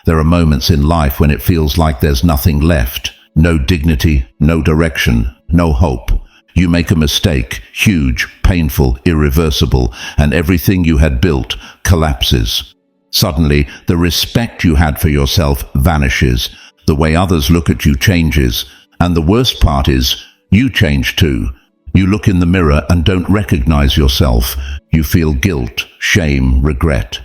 There are moments in life when it feels like there's nothing left. No dignity, no direction, no hope. You make a mistake, huge, painful, irreversible, and everything you had built collapses. Suddenly, the respect you had for yourself vanishes. The way others look at you changes. And the worst part is, you change too. You look in the mirror and don't recognize yourself. You feel guilt, shame, regret.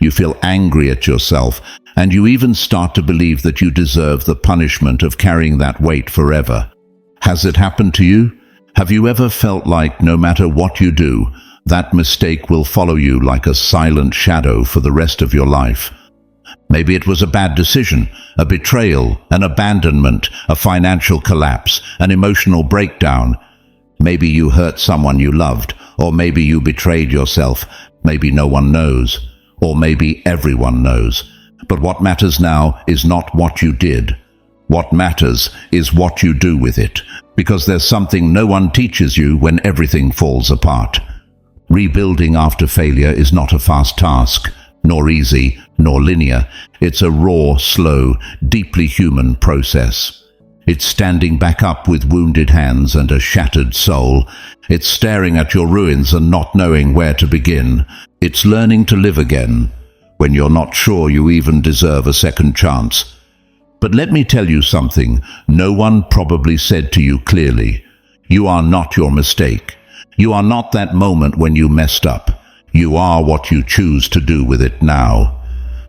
You feel angry at yourself, and you even start to believe that you deserve the punishment of carrying that weight forever. Has it happened to you? Have you ever felt like no matter what you do, that mistake will follow you like a silent shadow for the rest of your life? Maybe it was a bad decision, a betrayal, an abandonment, a financial collapse, an emotional breakdown. Maybe you hurt someone you loved, or maybe you betrayed yourself. Maybe no one knows, or maybe everyone knows. But what matters now is not what you did. What matters is what you do with it, because there's something no one teaches you when everything falls apart. Rebuilding after failure is not a fast task, nor easy, nor linear. It's a raw, slow, deeply human process. It's standing back up with wounded hands and a shattered soul. It's staring at your ruins and not knowing where to begin. It's learning to live again, when you're not sure you even deserve a second chance. But let me tell you something no one probably said to you clearly. You are not your mistake. You are not that moment when you messed up. You are what you choose to do with it now.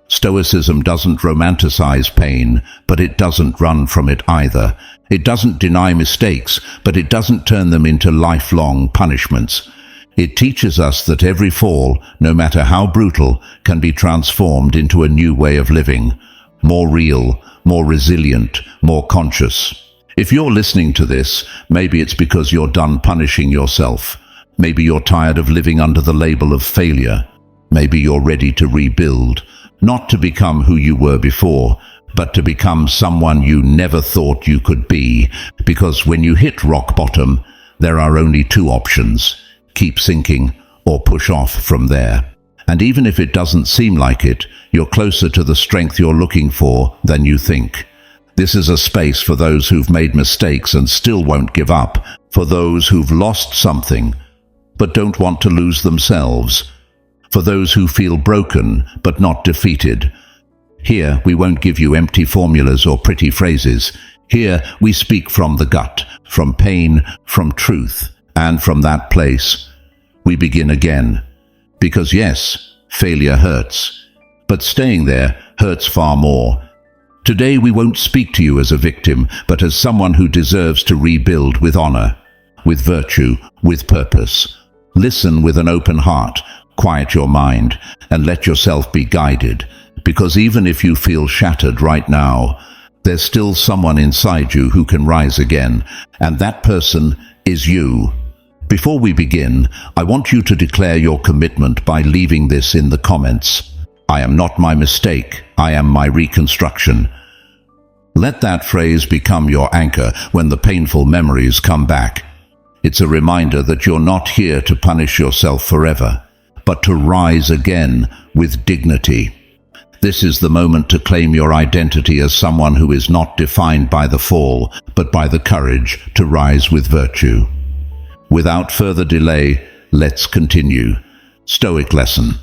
Stoicism doesn't romanticize pain, but it doesn't run from it either. It doesn't deny mistakes, but it doesn't turn them into lifelong punishments. It teaches us that every fall, no matter how brutal, can be transformed into a new way of living. More real, more resilient, more conscious. If you're listening to this, maybe it's because you're done punishing yourself. Maybe you're tired of living under the label of failure. Maybe you're ready to rebuild, not to become who you were before, but to become someone you never thought you could be. Because when you hit rock bottom, there are only two options: keep sinking or push off from there. And even if it doesn't seem like it, you're closer to the strength you're looking for than you think. This is a space for those who've made mistakes and still won't give up, for those who've lost something but don't want to lose themselves, for those who feel broken but not defeated. Here, we won't give you empty formulas or pretty phrases. Here, we speak from the gut, from pain, from truth, and from that place, we begin again. Because yes, failure hurts, but staying there hurts far more. Today we won't speak to you as a victim, but as someone who deserves to rebuild with honor, with virtue, with purpose. Listen with an open heart, quiet your mind, and let yourself be guided. Because even if you feel shattered right now, there's still someone inside you who can rise again, and that person is you. Before we begin, I want you to declare your commitment by leaving this in the comments. I am not my mistake, I am my reconstruction. Let that phrase become your anchor when the painful memories come back. It's a reminder that you're not here to punish yourself forever, but to rise again with dignity. This is the moment to claim your identity as someone who is not defined by the fall, but by the courage to rise with virtue. Without further delay, let's continue. Stoic lesson.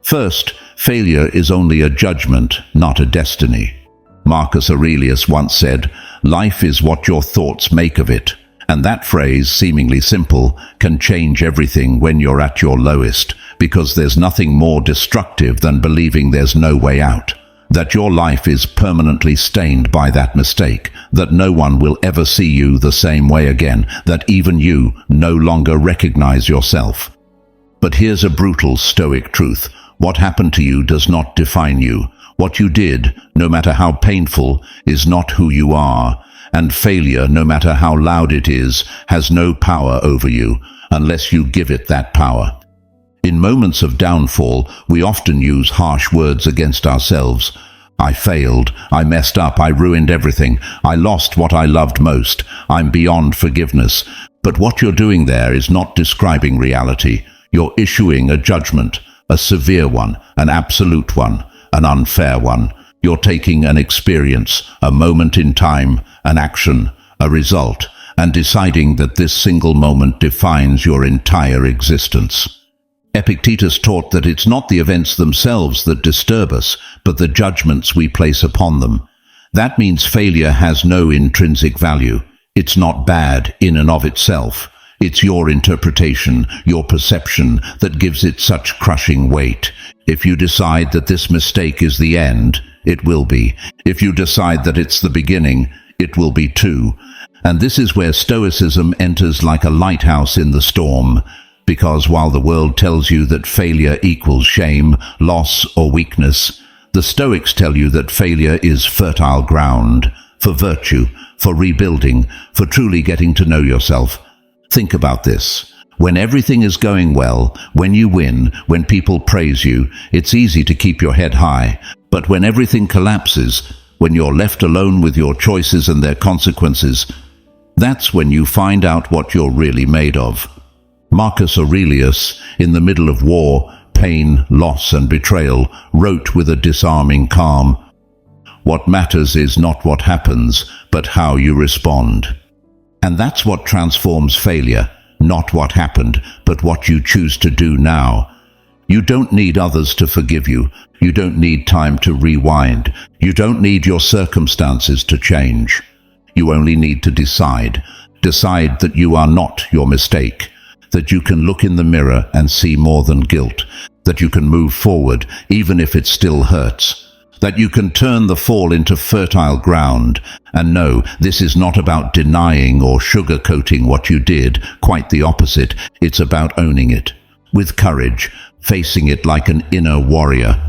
First, failure is only a judgment, not a destiny. Marcus Aurelius once said, "Life is what your thoughts make of it." And that phrase, seemingly simple, can change everything when you're at your lowest, because there's nothing more destructive than believing there's no way out, that your life is permanently stained by that mistake, that no one will ever see you the same way again, that even you no longer recognize yourself. But here's a brutal Stoic truth. What happened to you does not define you. What you did, no matter how painful, is not who you are. And failure, no matter how loud it is, has no power over you, unless you give it that power. In moments of downfall, we often use harsh words against ourselves. I failed, I messed up, I ruined everything, I lost what I loved most, I'm beyond forgiveness. But what you're doing there is not describing reality. You're issuing a judgment, a severe one, an absolute one. an unfair one. You're taking an experience, a moment in time, an action, a result, and deciding that this single moment defines your entire existence. Epictetus taught that it's not the events themselves that disturb us, but the judgments we place upon them. That means failure has no intrinsic value. It's not bad in and of itself. It's your interpretation, your perception, that gives it such crushing weight. If you decide that this mistake is the end, it will be. If you decide that it's the beginning, it will be too. And this is where Stoicism enters like a lighthouse in the storm. Because while the world tells you that failure equals shame, loss, or weakness, the Stoics tell you that failure is fertile ground for virtue, for rebuilding, for truly getting to know yourself. Think about this. When everything is going well, when you win, when people praise you, it's easy to keep your head high. But when everything collapses, when you're left alone with your choices and their consequences, that's when you find out what you're really made of. Marcus Aurelius, in the middle of war, pain, loss, and betrayal, wrote with a disarming calm, "What matters is not what happens, but how you respond." And that's what transforms failure, not what happened, but what you choose to do now. You don't need others to forgive you. You don't need time to rewind. You don't need your circumstances to change. You only need to decide. Decide that you are not your mistake, that you can look in the mirror and see more than guilt, that you can move forward even if it still hurts, that you can turn the fall into fertile ground. And no, this is not about denying or sugarcoating what you did, quite the opposite. It's about owning it, with courage, facing it like an inner warrior.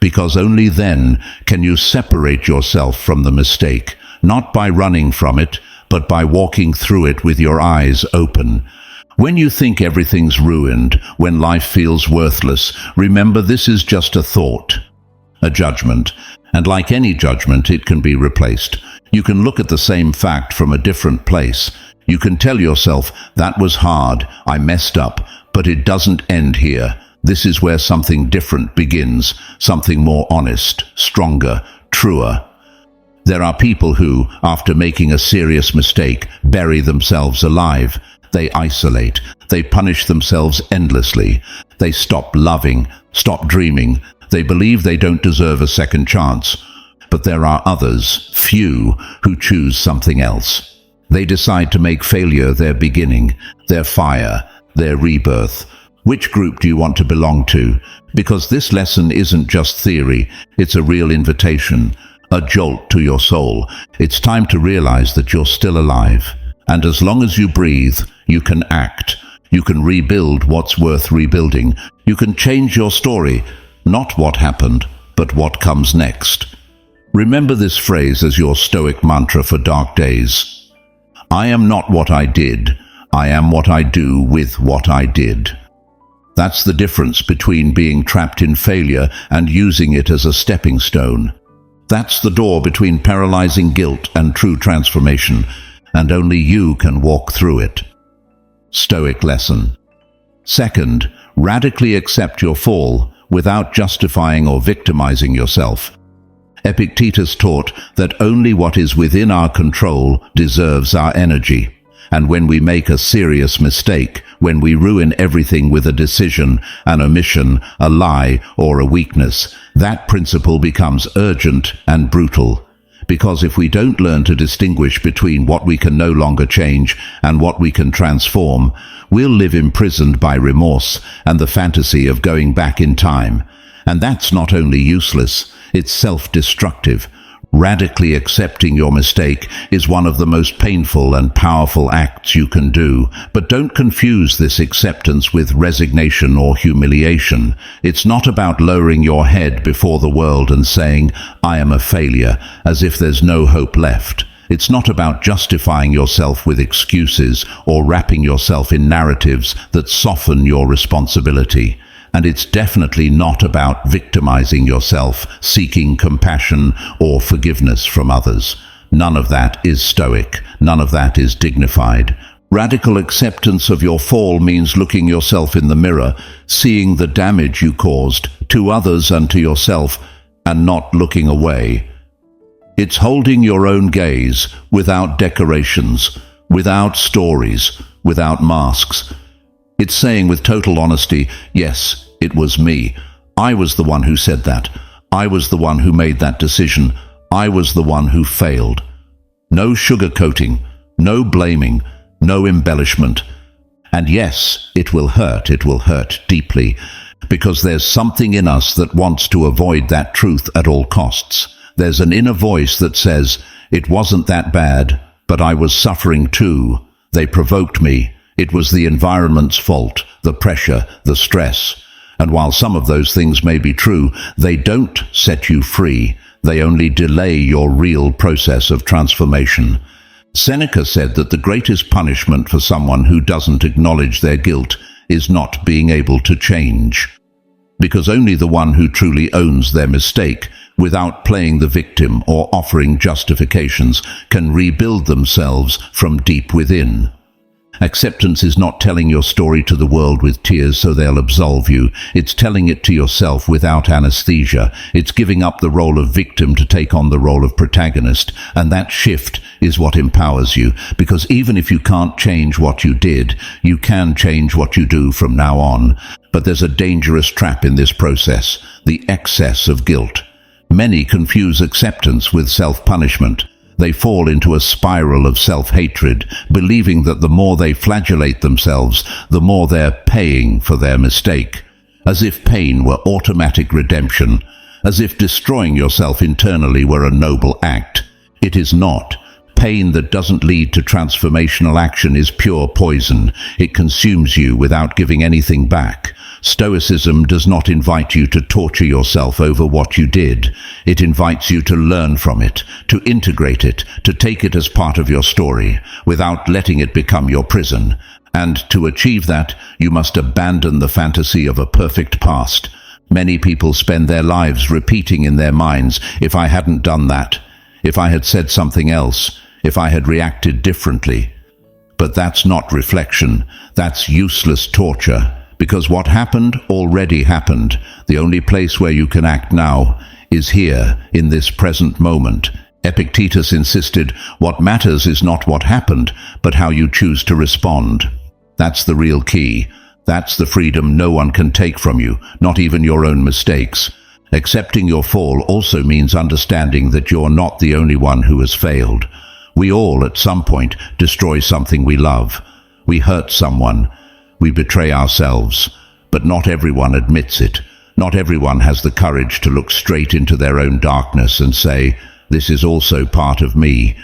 Because only then can you separate yourself from the mistake, not by running from it, but by walking through it with your eyes open. When you think everything's ruined, when life feels worthless, remember this is just a thought, a judgment, and like any judgment, it can be replaced. You can look at the same fact from a different place. You can tell yourself, that was hard, I messed up, but it doesn't end here. This is where something different begins, something more honest, stronger, truer. There are people who, after making a serious mistake, bury themselves alive. They isolate. They punish themselves endlessly. They stop loving, stop dreaming. They believe they don't deserve a second chance. But there are others, few, who choose something else. They decide to make failure their beginning, their fire, their rebirth. Which group do you want to belong to? Because this lesson isn't just theory, it's a real invitation, a jolt to your soul. It's time to realize that you're still alive. And as long as you breathe, you can act. You can rebuild what's worth rebuilding. You can change your story, not what happened, but what comes next. Remember this phrase as your Stoic mantra for dark days. I am not what I did. I am what I do with what I did. That's the difference between being trapped in failure and using it as a stepping stone. That's the door between paralyzing guilt and true transformation, and only you can walk through it. Stoic lesson. Second, radically accept your fall without justifying or victimizing yourself. Epictetus taught that only what is within our control deserves our energy. And when we make a serious mistake, when we ruin everything with a decision, an omission, a lie, or a weakness, that principle becomes urgent and brutal. Because if we don't learn to distinguish between what we can no longer change and what we can transform, we'll live imprisoned by remorse and the fantasy of going back in time. And that's not only useless, it's self-destructive. Radically accepting your mistake is one of the most painful and powerful acts you can do. But don't confuse this acceptance with resignation or humiliation. It's not about lowering your head before the world and saying, I am a failure, as if there's no hope left. It's not about justifying yourself with excuses or wrapping yourself in narratives that soften your responsibility. And it's definitely not about victimizing yourself, seeking compassion or forgiveness from others. None of that is stoic. None of that is dignified. Radical acceptance of your fall means looking yourself in the mirror, seeing the damage you caused to others and to yourself, and not looking away. It's holding your own gaze without decorations, without stories, without masks. It's saying with total honesty, yes, it was me. I was the one who said that. I was the one who made that decision. I was the one who failed. No sugarcoating, no blaming, no embellishment. And yes, it will hurt deeply, because there's something in us that wants to avoid that truth at all costs. There's an inner voice that says, it wasn't that bad, but I was suffering too. They provoked me. It was the environment's fault, the pressure, the stress. And while some of those things may be true, they don't set you free. They only delay your real process of transformation. Seneca said that the greatest punishment for someone who doesn't acknowledge their guilt is not being able to change. Because only the one who truly owns their mistake, without playing the victim or offering justifications, can rebuild themselves from deep within. Acceptance is not telling your story to the world with tears so they'll absolve you. It's telling it to yourself without anesthesia. It's giving up the role of victim to take on the role of protagonist. And that shift is what empowers you. Because even if you can't change what you did, you can change what you do from now on. But there's a dangerous trap in this process: the excess of guilt. Many confuse acceptance with self-punishment. They fall into a spiral of self-hatred, believing that the more they flagellate themselves, the more they're paying for their mistake. As if pain were automatic redemption, as if destroying yourself internally were a noble act. It is not. Pain that doesn't lead to transformational action is pure poison. It consumes you without giving anything back. Stoicism does not invite you to torture yourself over what you did. It invites you to learn from it, to integrate it, to take it as part of your story, without letting it become your prison. And to achieve that, you must abandon the fantasy of a perfect past. Many people spend their lives repeating in their minds, if I hadn't done that, if I had said something else, if I had reacted differently. But that's not reflection. That's useless torture. Because what happened already happened. The only place where you can act now is here, in this present moment. Epictetus insisted, what matters is not what happened, but how you choose to respond. That's the real key. That's the freedom no one can take from you, not even your own mistakes. Accepting your fall also means understanding that you're not the only one who has failed. We all, at some point, destroy something we love. We hurt someone. We betray ourselves, but not everyone admits it. Not everyone has the courage to look straight into their own darkness and say, this is also part of me,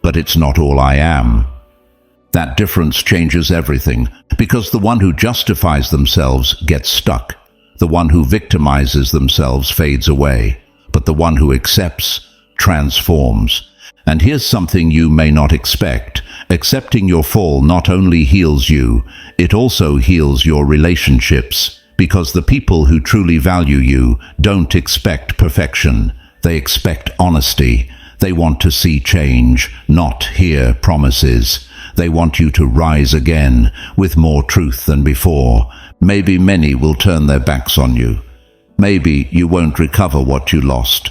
but it's not all I am. That difference changes everything, because the one who justifies themselves gets stuck. The one who victimizes themselves fades away, but the one who accepts transforms. And here's something you may not expect. Accepting your fall not only heals you, it also heals your relationships, because the people who truly value you don't expect perfection. They expect honesty. They want to see change, not hear promises. They want you to rise again with more truth than before. Maybe many will turn their backs on you. Maybe you won't recover what you lost.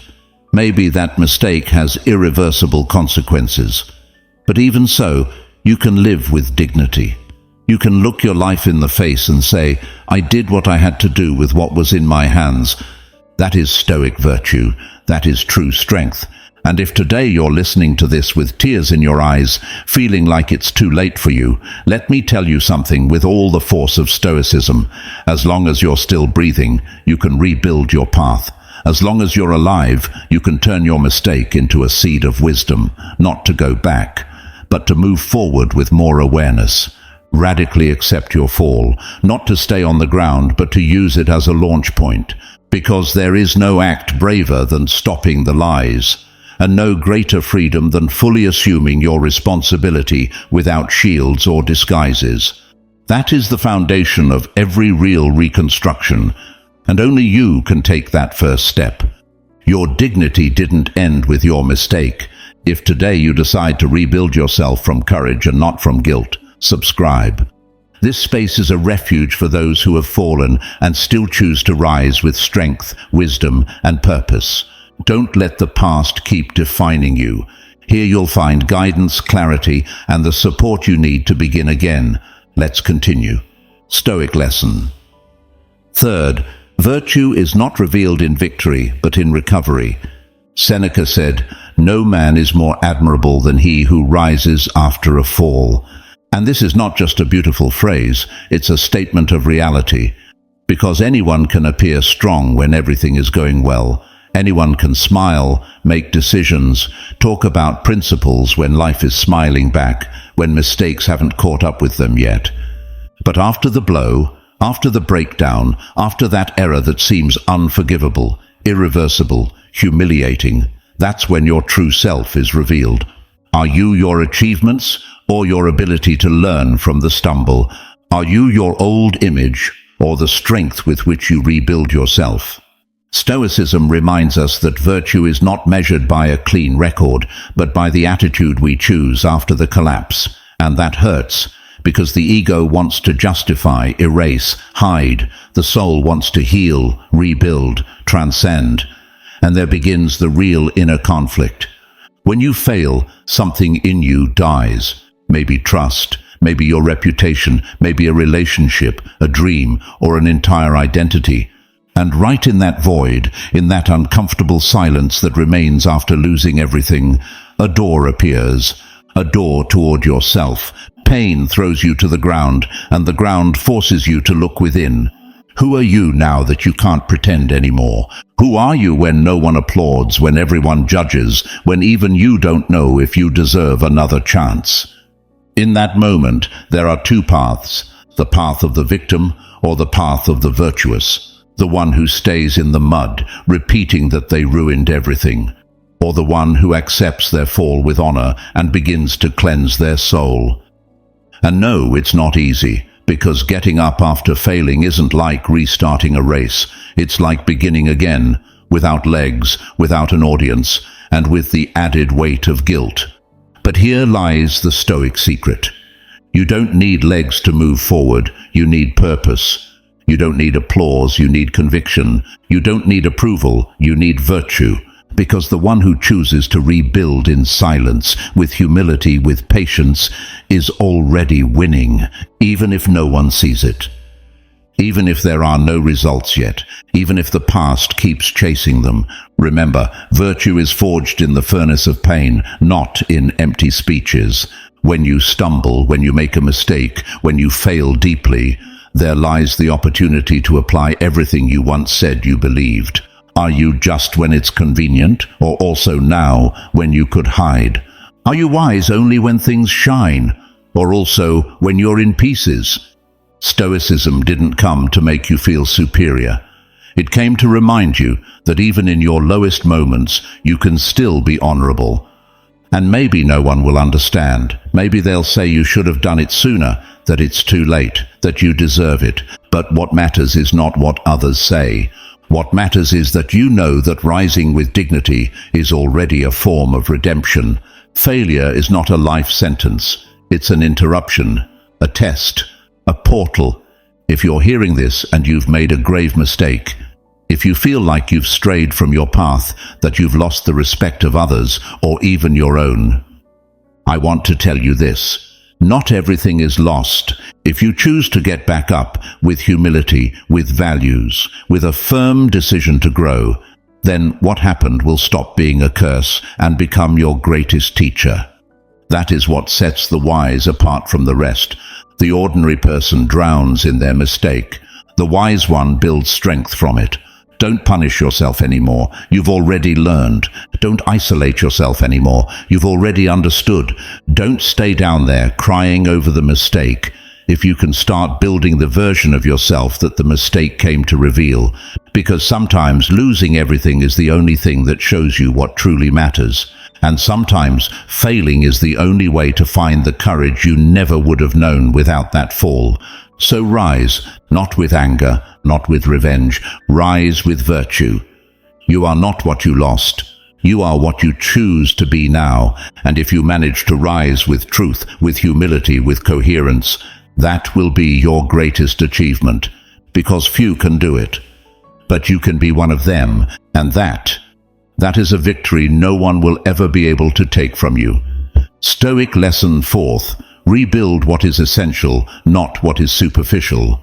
Maybe that mistake has irreversible consequences. But even so, you can live with dignity. You can look your life in the face and say, I did what I had to do with what was in my hands. That is Stoic virtue. That is true strength. And if today you're listening to this with tears in your eyes, feeling like it's too late for you, let me tell you something with all the force of Stoicism. As long as you're still breathing, you can rebuild your path. As long as you're alive, you can turn your mistake into a seed of wisdom, not to go back, but to move forward with more awareness. Radically accept your fall, not to stay on the ground, but to use it as a launch point. Because there is no act braver than stopping the lies, and no greater freedom than fully assuming your responsibility without shields or disguises. That is the foundation of every real reconstruction, and only you can take that first step. Your dignity didn't end with your mistake. If today you decide to rebuild yourself from courage and not from guilt, subscribe. This space is a refuge for those who have fallen and still choose to rise with strength, wisdom, and purpose. Don't let the past keep defining you. Here you'll find guidance, clarity, and the support you need to begin again. Let's continue. Stoic lesson. Third, virtue is not revealed in victory, but in recovery. Seneca said, "No man is more admirable than he who rises after a fall." And this is not just a beautiful phrase, it's a statement of reality. Because anyone can appear strong when everything is going well. Anyone can smile, make decisions, talk about principles when life is smiling back, when mistakes haven't caught up with them yet. But after the blow, after the breakdown, after that error that seems unforgivable, irreversible, humiliating, that's when your true self is revealed. Are you your achievements or your ability to learn from the stumble? Are you your old image or the strength with which you rebuild yourself? Stoicism reminds us that virtue is not measured by a clean record, but by the attitude we choose after the collapse. And that hurts, because the ego wants to justify, erase, hide. The soul wants to heal, rebuild, transcend. And there begins the real inner conflict. When you fail, something in you dies. Maybe trust, maybe your reputation, maybe a relationship, a dream, or an entire identity. And right in that void, in that uncomfortable silence that remains after losing everything, a door appears, a door toward yourself. Pain throws you to the ground, and the ground forces you to look within. Who are you now that you can't pretend anymore? Who are you when no one applauds, when everyone judges, when even you don't know if you deserve another chance? In that moment, there are two paths, the path of the victim or the path of the virtuous. The one who stays in the mud, repeating that they ruined everything, or the one who accepts their fall with honor and begins to cleanse their soul. And no, it's not easy, because getting up after failing isn't like restarting a race. It's like beginning again, without legs, without an audience, and with the added weight of guilt. But here lies the Stoic secret. You don't need legs to move forward, you need purpose. You don't need applause, you need conviction. You don't need approval, you need virtue. Because the one who chooses to rebuild in silence, with humility, with patience, is already winning, even if no one sees it. Even if there are no results yet, even if the past keeps chasing them. Remember, virtue is forged in the furnace of pain, not in empty speeches. When you stumble, when you make a mistake, when you fail deeply, there lies the opportunity to apply everything you once said you believed. Are you just when it's convenient, or also now when you could hide? Are you wise only when things shine, or also when you're in pieces? Stoicism didn't come to make you feel superior. It came to remind you that even in your lowest moments, you can still be honorable. And maybe no one will understand. Maybe they'll say you should have done it sooner, that it's too late, that you deserve it. But what matters is not what others say. What matters is that you know that rising with dignity is already a form of redemption. Failure is not a life sentence. It's an interruption, a test, a portal. If you're hearing this and you've made a grave mistake, if you feel like you've strayed from your path, that you've lost the respect of others or even your own, I want to tell you this. Not everything is lost. If you choose to get back up with humility, with values, with a firm decision to grow, then what happened will stop being a curse and become your greatest teacher. That is what sets the wise apart from the rest. The ordinary person drowns in their mistake. The wise one builds strength from it. Don't punish yourself anymore. You've already learned. Don't isolate yourself anymore. You've already understood. Don't stay down there crying over the mistake. If you can start building the version of yourself that the mistake came to reveal. Because sometimes losing everything is the only thing that shows you what truly matters. And sometimes failing is the only way to find the courage you never would have known without that fall. So rise, not with anger, not with revenge. Rise with virtue. You are not what you lost. You are what you choose to be now. And if you manage to rise with truth, with humility, with coherence, That will be your greatest achievement, because few can do it. But you can be one of them, and that is a victory no one will ever be able to take from you. Stoic lesson fourth: rebuild what is essential, not what is superficial.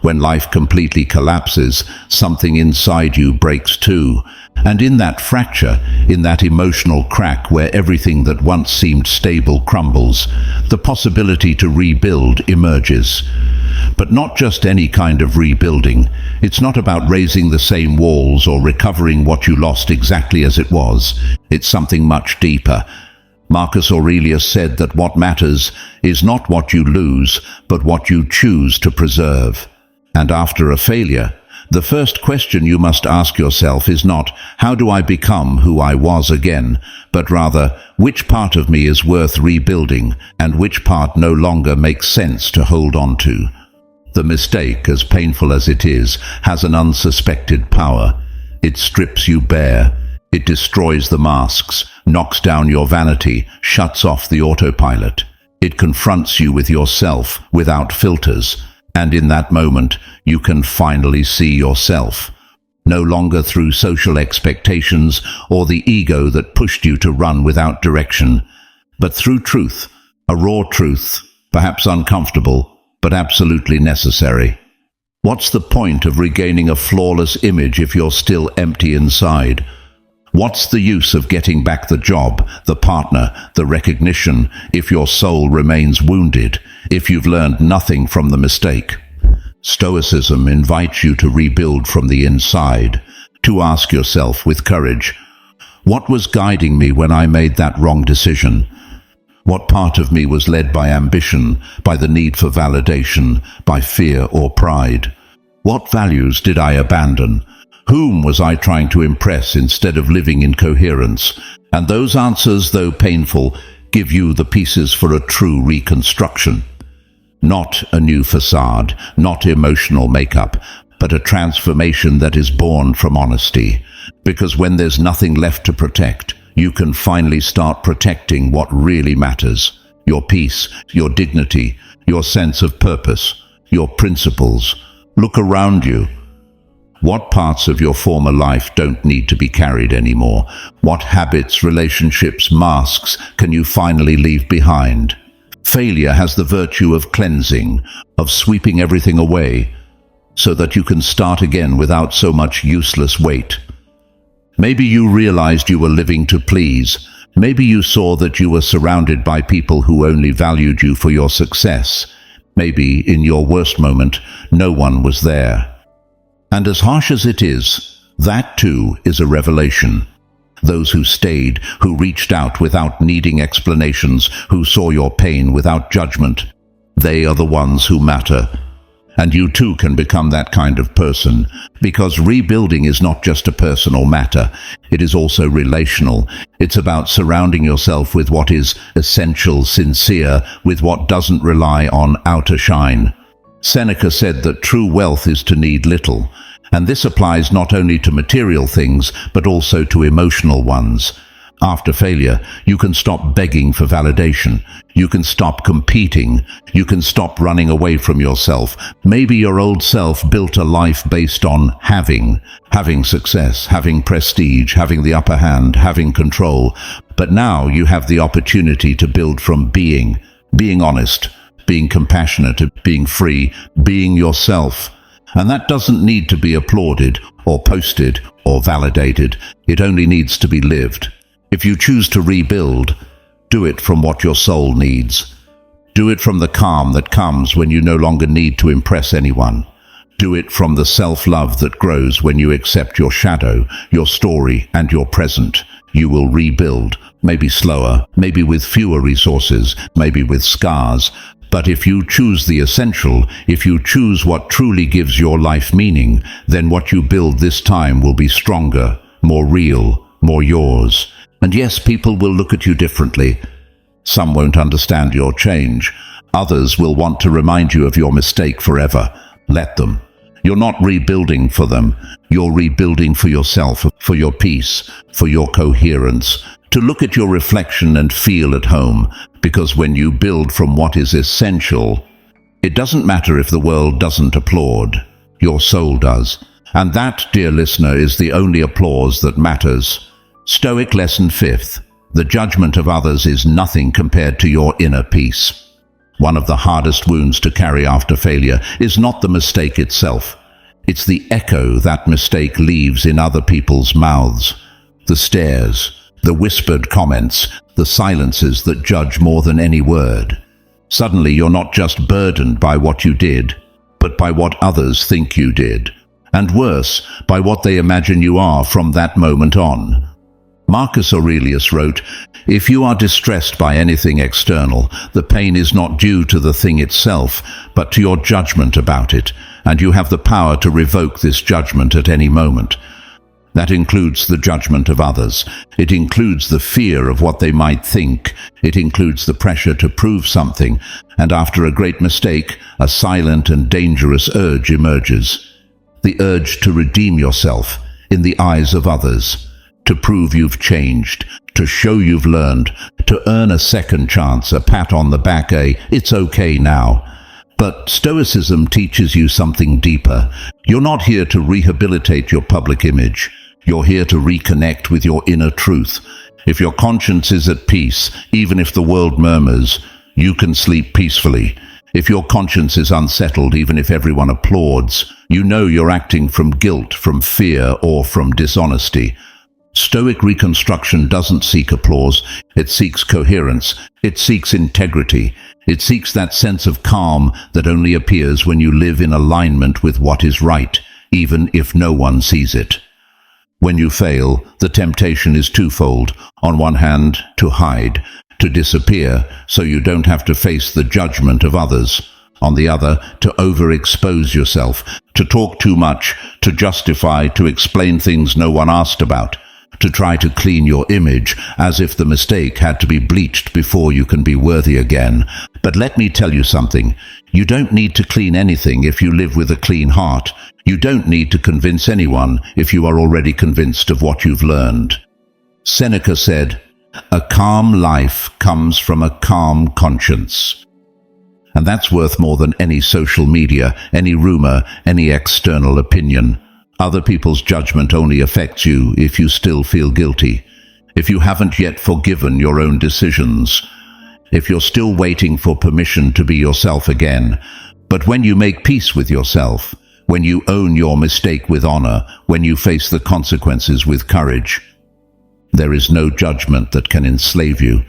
When life completely collapses, something inside you breaks too. And in that fracture, in that emotional crack where everything that once seemed stable crumbles, the possibility to rebuild emerges. But not just any kind of rebuilding. It's not about raising the same walls or recovering what you lost exactly as it was. It's something much deeper. Marcus Aurelius said that what matters is not what you lose, but what you choose to preserve. And after a failure, the first question you must ask yourself is not, how do I become who I was again, but rather, which part of me is worth rebuilding, and which part no longer makes sense to hold on to. The mistake, as painful as it is, has an unsuspected power. It strips you bare. It destroys the masks, knocks down your vanity, shuts off the autopilot. It confronts you with yourself without filters. And in that moment, you can finally see yourself. No longer through social expectations or the ego that pushed you to run without direction, but through truth, a raw truth, perhaps uncomfortable, but absolutely necessary. What's the point of regaining a flawless image if you're still empty inside? What's the use of getting back the job, the partner, the recognition, if your soul remains wounded, if you've learned nothing from the mistake? Stoicism invites you to rebuild from the inside, to ask yourself with courage, what was guiding me when I made that wrong decision? What part of me was led by ambition, by the need for validation, by fear or pride? What values did I abandon? Whom was I trying to impress instead of living in coherence? And those answers, though painful, give you the pieces for a true reconstruction. Not a new facade, not emotional makeup, but a transformation that is born from honesty. Because when there's nothing left to protect, you can finally start protecting what really matters. Your peace, your dignity, your sense of purpose, your principles. Look around you. What parts of your former life don't need to be carried anymore? What habits, relationships, masks can you finally leave behind? Failure has the virtue of cleansing, of sweeping everything away, so that you can start again without so much useless weight. Maybe you realized you were living to please. Maybe you saw that you were surrounded by people who only valued you for your success. Maybe, in your worst moment, no one was there. And as harsh as it is, that too is a revelation. Those who stayed, who reached out without needing explanations, who saw your pain without judgment, they are the ones who matter. And you too can become that kind of person, because rebuilding is not just a personal matter, it is also relational. It's about surrounding yourself with what is essential, sincere, with what doesn't rely on outer shine. Seneca said that true wealth is to need little, and this applies not only to material things, but also to emotional ones. After failure, you can stop begging for validation. You can stop competing. You can stop running away from yourself. Maybe your old self built a life based on having success, having prestige, having the upper hand, having control. But now you have the opportunity to build from being honest, being compassionate, being free, being yourself. And that doesn't need to be applauded or posted or validated. It only needs to be lived. If you choose to rebuild, do it from what your soul needs. Do it from the calm that comes when you no longer need to impress anyone. Do it from the self-love that grows when you accept your shadow, your story, and your present. You will rebuild, maybe slower, maybe with fewer resources, maybe with scars. But if you choose the essential, if you choose what truly gives your life meaning, then what you build this time will be stronger, more real, more yours. And yes, people will look at you differently. Some won't understand your change. Others will want to remind you of your mistake forever. Let them. You're not rebuilding for them. You're rebuilding for yourself, for your peace, for your coherence. To look at your reflection and feel at home, because when you build from what is essential, It doesn't matter if the world doesn't applaud. Your soul does. And that, dear listener, is the only applause that matters. Stoic lesson 5th. The judgment of others is nothing compared to your inner peace. One of the hardest wounds to carry after failure is not the mistake itself. It's the echo that mistake leaves in other people's mouths. The stares, the whispered comments, the silences that judge more than any word. Suddenly you're not just burdened by what you did, but by what others think you did. And worse, by what they imagine you are from that moment on. Marcus Aurelius wrote, "If you are distressed by anything external, the pain is not due to the thing itself, but to your judgment about it, and you have the power to revoke this judgment at any moment." That includes the judgment of others. It includes the fear of what they might think. It includes the pressure to prove something, and after a great mistake, a silent and dangerous urge emerges. The urge to redeem yourself in the eyes of others, to prove you've changed, to show you've learned, to earn a second chance, a pat on the back, "it's okay now." But Stoicism teaches you something deeper. You're not here to rehabilitate your public image. You're here to reconnect with your inner truth. If your conscience is at peace, even if the world murmurs, you can sleep peacefully. If your conscience is unsettled, even if everyone applauds, you know you're acting from guilt, from fear, or from dishonesty. Stoic reconstruction doesn't seek applause. It seeks coherence. It seeks integrity. It seeks that sense of calm that only appears when you live in alignment with what is right, even if no one sees it. When you fail, the temptation is twofold. On one hand, to hide, to disappear, so you don't have to face the judgment of others. On the other, to overexpose yourself, to talk too much, to justify, to explain things no one asked about, to try to clean your image as if the mistake had to be bleached before you can be worthy again. But let me tell you something. You don't need to clean anything if you live with a clean heart. You don't need to convince anyone if you are already convinced of what you've learned. Seneca said, "A calm life comes from a calm conscience." And that's worth more than any social media, any rumor, any external opinion. Other people's judgment only affects you if you still feel guilty, if you haven't yet forgiven your own decisions, if you're still waiting for permission to be yourself again. But when you make peace with yourself, when you own your mistake with honor, when you face the consequences with courage, there is no judgment that can enslave you.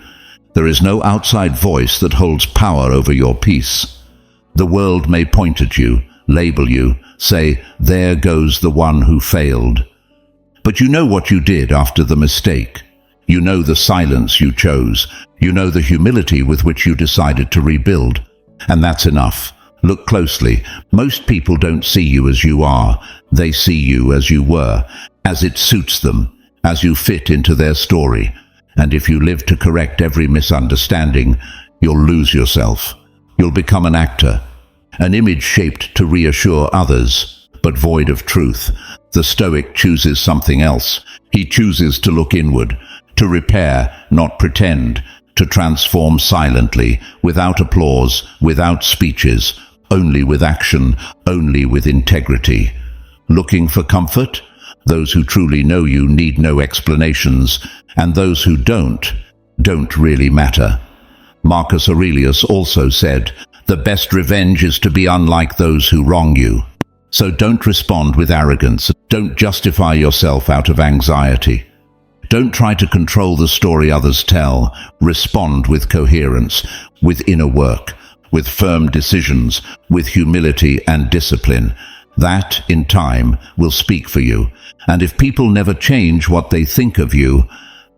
There is no outside voice that holds power over your peace. The world may point at you, label you, say, "There goes the one who failed." But you know what you did after the mistake. You know the silence you chose. You know the humility with which you decided to rebuild. And that's enough. Look closely. Most people don't see you as you are. They see you as you were, as it suits them, as you fit into their story. And if you live to correct every misunderstanding, you'll lose yourself. You'll become an actor, an image shaped to reassure others, but void of truth. The Stoic chooses something else. He chooses to look inward, to repair, not pretend, to transform silently, without applause, without speeches, only with action, only with integrity. Looking for comfort? Those who truly know you need no explanations, and those who don't really matter. Marcus Aurelius also said, "The best revenge is to be unlike those who wrong you." So don't respond with arrogance. Don't justify yourself out of anxiety. Don't try to control the story others tell. Respond with coherence, with inner work, with firm decisions, with humility and discipline. That, in time, will speak for you. And if people never change what they think of you,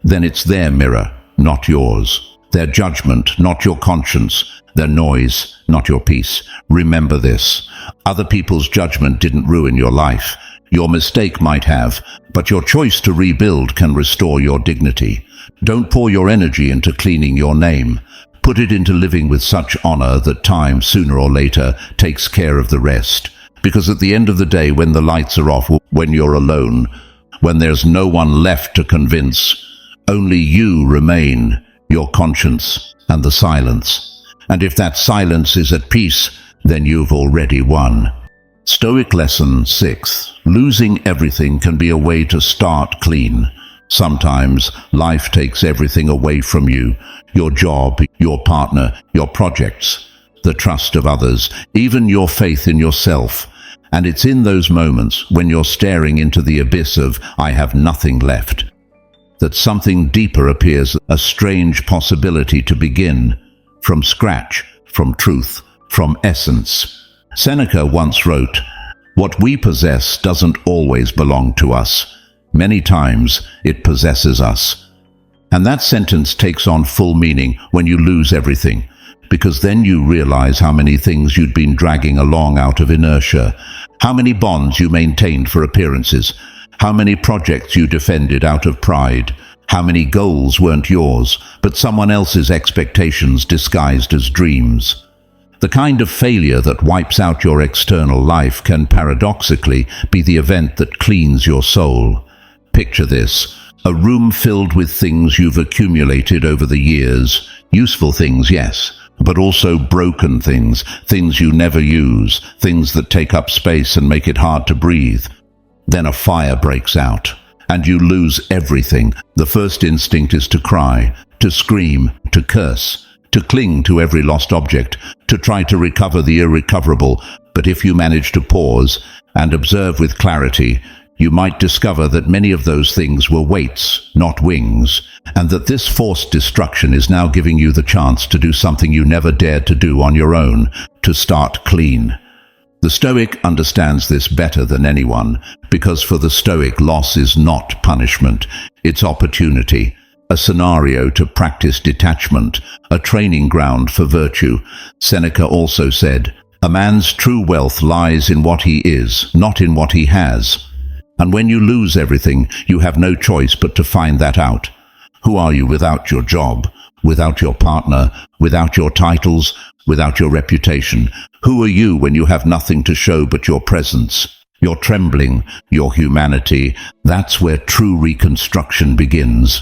then it's their mirror, not yours. Their judgment, not your conscience. Their noise, not your peace. Remember this. Other people's judgment didn't ruin your life. Your mistake might have, but your choice to rebuild can restore your dignity. Don't pour your energy into cleaning your name. Put it into living with such honor that time, sooner or later, takes care of the rest. Because at the end of the day, when the lights are off, when you're alone, when there's no one left to convince, only you remain, your conscience and the silence. And if that silence is at peace, then you've already won. Stoic Lesson 6. Losing everything can be a way to start clean. Sometimes life takes everything away from you: your job, your partner, your projects, the trust of others, even your faith in yourself. And it's in those moments, when you're staring into the abyss of "I have nothing left," that something deeper appears, a strange possibility to begin from scratch, from truth, from essence. Seneca once wrote, "What we possess doesn't always belong to us. Many times it possesses us." And that sentence takes on full meaning when you lose everything, because then you realize how many things you'd been dragging along out of inertia, how many bonds you maintained for appearances, how many projects you defended out of pride, how many goals weren't yours, but someone else's expectations disguised as dreams. The kind of failure that wipes out your external life can paradoxically be the event that cleans your soul. Picture this: a room filled with things you've accumulated over the years. Useful things, yes, but also broken things, things you never use, things that take up space and make it hard to breathe. Then a fire breaks out, and you lose everything. The first instinct is to cry, to scream, to curse, to cling to every lost object, to try to recover the irrecoverable. But if you manage to pause and observe with clarity, you might discover that many of those things were weights, not wings, and that this forced destruction is now giving you the chance to do something you never dared to do on your own, to start clean. The Stoic understands this better than anyone, because for the Stoic, loss is not punishment, it's opportunity, a scenario to practice detachment, a training ground for virtue. Seneca also said, "A man's true wealth lies in what he is, not in what he has." And when you lose everything, you have no choice but to find that out. Who are you without your job, without your partner, without your titles, without your reputation? Who are you when you have nothing to show but your presence, your trembling, your humanity? That's where true reconstruction begins.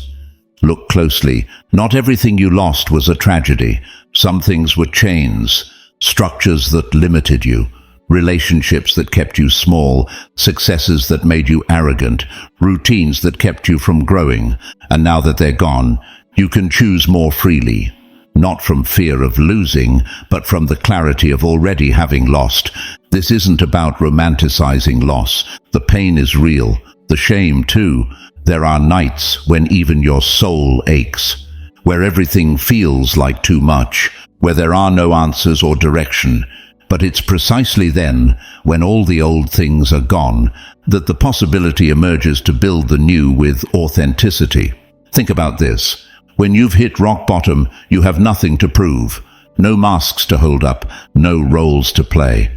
Look closely. Not everything you lost was a tragedy. Some things were chains, structures that limited you, relationships that kept you small, successes that made you arrogant, routines that kept you from growing. And now that they're gone, you can choose more freely, not from fear of losing, but from the clarity of already having lost. This isn't about romanticizing loss. The pain is real, the shame too. There are nights when even your soul aches, where everything feels like too much, where there are no answers or direction. But it's precisely then, when all the old things are gone, that the possibility emerges to build the new with authenticity. Think about this. When you've hit rock bottom, you have nothing to prove, no masks to hold up, no roles to play.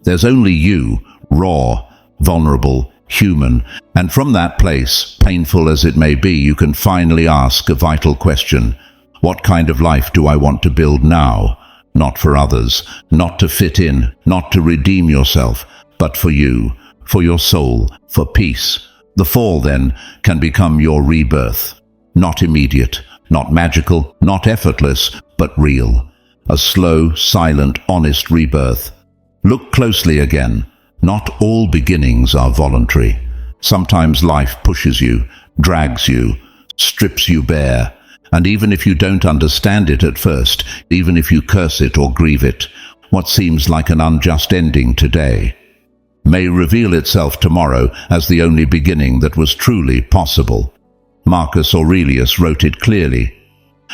There's only you, raw, vulnerable, human, and from that place, painful as it may be, you can finally ask a vital question. What kind of life do I want to build now? Not for others, not to fit in, not to redeem yourself, but for you, for your soul, for peace. The fall, then, can become your rebirth. Not immediate, not magical, not effortless, but real. A slow, silent, honest rebirth. Look closely again. Not all beginnings are voluntary. Sometimes life pushes you, drags you, strips you bare. And even if you don't understand it at first, even if you curse it or grieve it, what seems like an unjust ending today may reveal itself tomorrow as the only beginning that was truly possible. Marcus Aurelius wrote it clearly.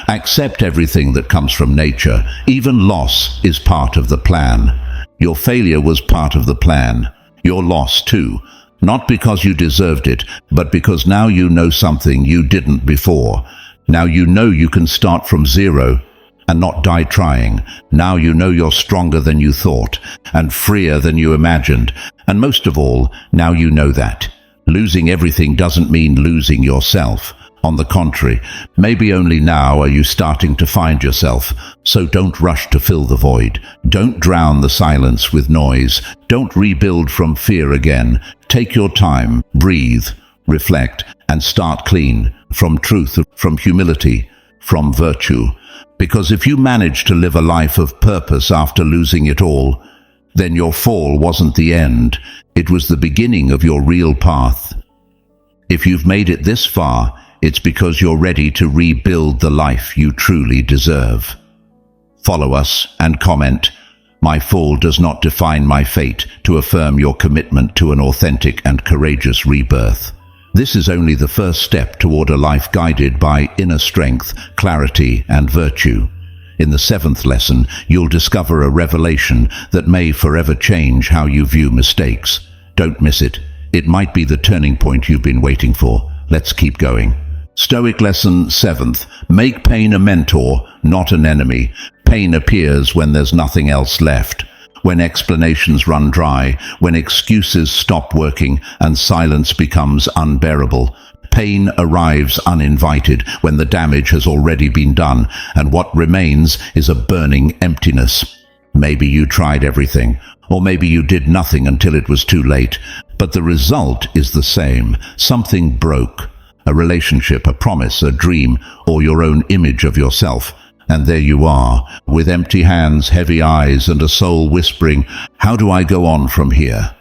Accept everything that comes from nature. Even loss is part of the plan. Your failure was part of the plan. Your loss too. Not because you deserved it, but because now you know something you didn't before. Now you know you can start from zero and not die trying. Now you know you're stronger than you thought and freer than you imagined. And most of all, now you know that losing everything doesn't mean losing yourself. On the contrary, maybe only now are you starting to find yourself. So don't rush to fill the void. Don't drown the silence with noise. Don't rebuild from fear again. Take your time, breathe, reflect, and start clean. From truth, from humility, from virtue. Because if you manage to live a life of purpose after losing it all, then your fall wasn't the end. It was the beginning of your real path. If you've made it this far, it's because you're ready to rebuild the life you truly deserve. Follow us and comment, "My fall does not define my fate," to affirm your commitment to an authentic and courageous rebirth. This is only the first step toward a life guided by inner strength, clarity, and virtue. In the 7th lesson, you'll discover a revelation that may forever change how you view mistakes. Don't miss it. It might be the turning point you've been waiting for. Let's keep going. Stoic lesson 7th. Make pain a mentor, not an enemy. Pain appears when there's nothing else left. When explanations run dry, when excuses stop working and silence becomes unbearable. Pain arrives uninvited when the damage has already been done, and what remains is a burning emptiness. Maybe you tried everything, or maybe you did nothing until it was too late, but the result is the same. Something broke. A relationship, a promise, a dream, or your own image of yourself. And there you are, with empty hands, heavy eyes, and a soul whispering, "How do I go on from here?"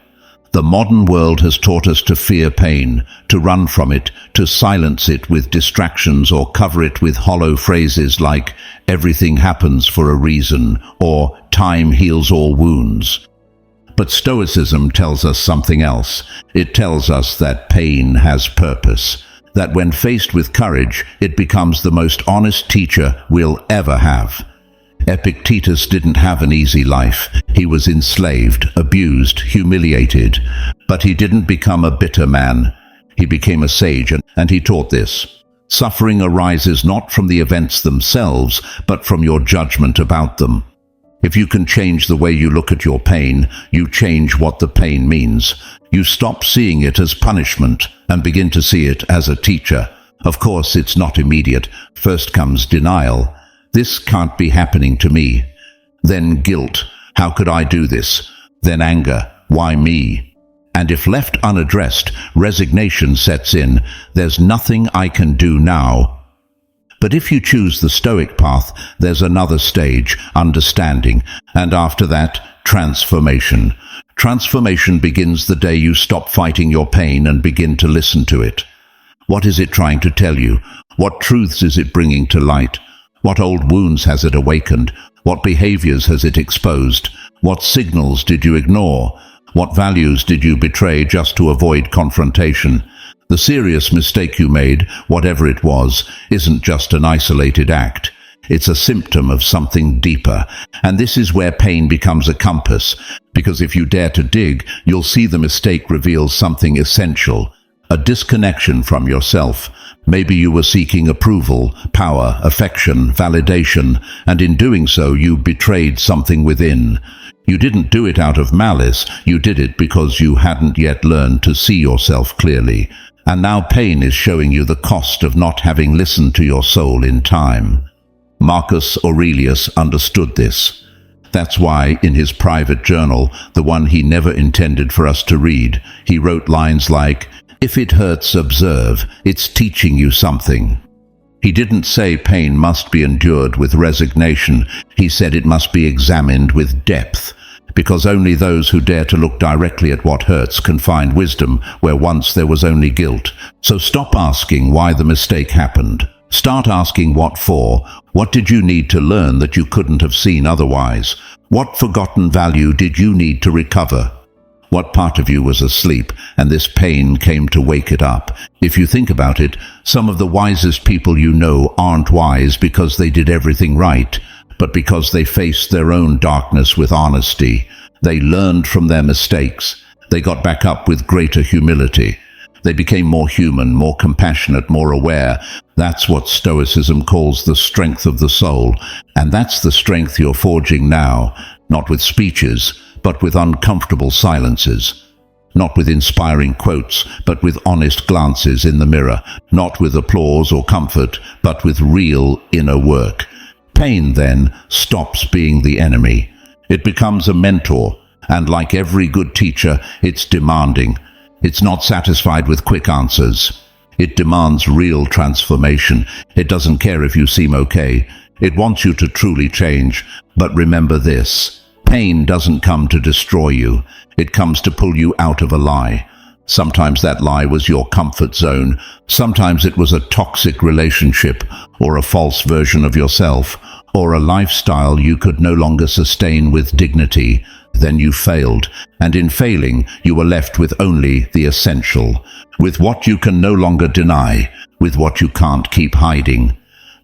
The modern world has taught us to fear pain, to run from it, to silence it with distractions or cover it with hollow phrases like, "Everything happens for a reason," or "Time heals all wounds." But Stoicism tells us something else. It tells us that pain has purpose, that when faced with courage, it becomes the most honest teacher we'll ever have. Epictetus didn't have an easy life. He was enslaved, abused, humiliated. But he didn't become a bitter man. He became a sage, and he taught this. Suffering arises not from the events themselves, but from your judgment about them. If you can change the way you look at your pain, you change what the pain means. You stop seeing it as punishment and begin to see it as a teacher. Of course, it's not immediate. First comes denial. This can't be happening to me. Then guilt. How could I do this? Then anger. Why me? And if left unaddressed, resignation sets in. There's nothing I can do now. But if you choose the Stoic path, there's another stage, understanding, and after that, transformation. Transformation begins the day you stop fighting your pain and begin to listen to it. What is it trying to tell you? What truths is it bringing to light? What old wounds has it awakened? What behaviors has it exposed? What signals did you ignore? What values did you betray just to avoid confrontation? The serious mistake you made, whatever it was, isn't just an isolated act. It's a symptom of something deeper. And this is where pain becomes a compass, because if you dare to dig, you'll see the mistake reveals something essential, a disconnection from yourself. Maybe you were seeking approval, power, affection, validation, and in doing so you betrayed something within. You didn't do it out of malice, you did it because you hadn't yet learned to see yourself clearly. And now pain is showing you the cost of not having listened to your soul in time. Marcus Aurelius understood this. That's why, in his private journal, the one he never intended for us to read, he wrote lines like, "If it hurts, observe, it's teaching you something." He didn't say pain must be endured with resignation. He said it must be examined with depth, because only those who dare to look directly at what hurts can find wisdom where once there was only guilt. So stop asking why the mistake happened. Start asking what for. What did you need to learn that you couldn't have seen otherwise? What forgotten value did you need to recover? What part of you was asleep, and this pain came to wake it up? If you think about it, some of the wisest people you know aren't wise because they did everything right, but because they faced their own darkness with honesty. They learned from their mistakes. They got back up with greater humility. They became more human, more compassionate, more aware. That's what Stoicism calls the strength of the soul. And that's the strength you're forging now, not with speeches, but with uncomfortable silences. Not with inspiring quotes, but with honest glances in the mirror. Not with applause or comfort, but with real inner work. Pain, then, stops being the enemy. It becomes a mentor, and like every good teacher, it's demanding. It's not satisfied with quick answers. It demands real transformation. It doesn't care if you seem okay. It wants you to truly change. But remember this, Pain doesn't come to destroy you. It comes to pull you out of a lie. Sometimes that lie was your comfort zone. Sometimes it was a toxic relationship, or a false version of yourself, or a lifestyle you could no longer sustain with dignity. Then you failed, and in failing, you were left with only the essential, with what you can no longer deny, with what you can't keep hiding.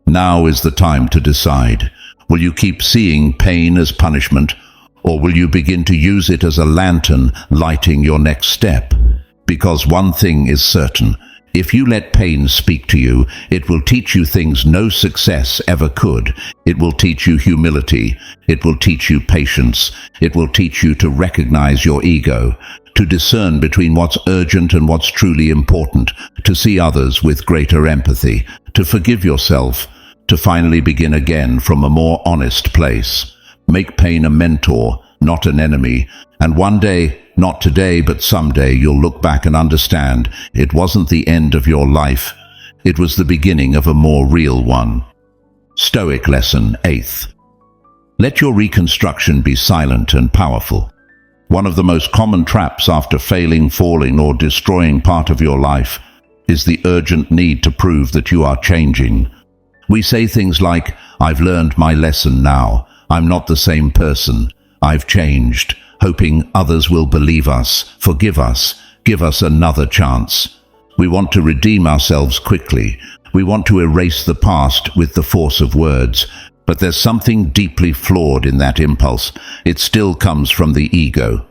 Now is the time to decide. Will you keep seeing pain as punishment, or will you begin to use it as a lantern lighting your next step? Because one thing is certain: if you let pain speak to you, it will teach you things no success ever could. It will teach you humility. It will teach you patience. It will teach you to recognize your ego, to discern between what's urgent and what's truly important, to see others with greater empathy, to forgive yourself, to finally begin again from a more honest place. Make pain a mentor, not an enemy, and one day, not today, but someday, you'll look back and understand it wasn't the end of your life. It was the beginning of a more real one. Stoic Lesson 8th. Let your reconstruction be silent and powerful. One of the most common traps after failing, falling, or destroying part of your life is the urgent need to prove that you are changing. We say things like, "I've learned my lesson now. I'm not the same person. I've changed," hoping others will believe us, forgive us, give us another chance. We want to redeem ourselves quickly. We want to erase the past with the force of words. But there's something deeply flawed in that impulse. It still comes from the ego.